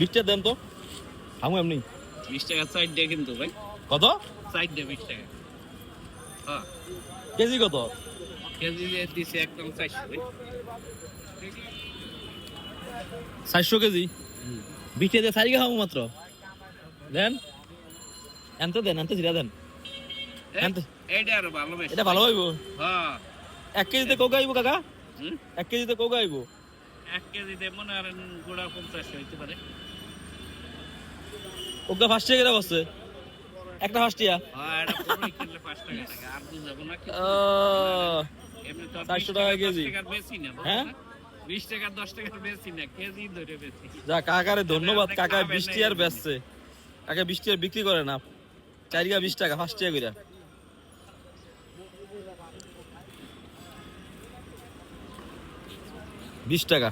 20 দেন তো আমি এমনি 20 টাকা সাইড দিয়ে কিন্তু ভাই কত সাইড দিয়ে 20 টাকা হ্যাঁ কেজি কত কেজি দিয়ে দিছে একদম 400 ভাই 400 কেজি 20 দিয়ে 4 খাবো মাত্র দেন এনতে জিরা দেন এইটা আর ভালো বেশি এটা ভালো হইব হ্যাঁ 1 কেজিতে কোক আইবো কাকা হুম 1 কেজিতে কোক আইবো 1 কেজি দিয়ে মনে হয় গোড়া 50 হইতে পারে ওগা 5 টাকা করে বসছে একটা 5 টাকা হ্যাঁ এটা পুরো কিনলে 5 টাকা টাকা আর বুঝাবো না কি এমনি তো 400 টাকা কেজি 10 টাকার বেশি না হ্যাঁ 20 টাকা 10 টাকার বেশি না কেজি ধরে বেশি যা কাকারে ধন্যবাদ কাকা 20 টাকার বেচছে কাকা 20 টাকার বিক্রি করে না 4 টাকা 20 টাকা 5 টাকা কইরা 20 টাকা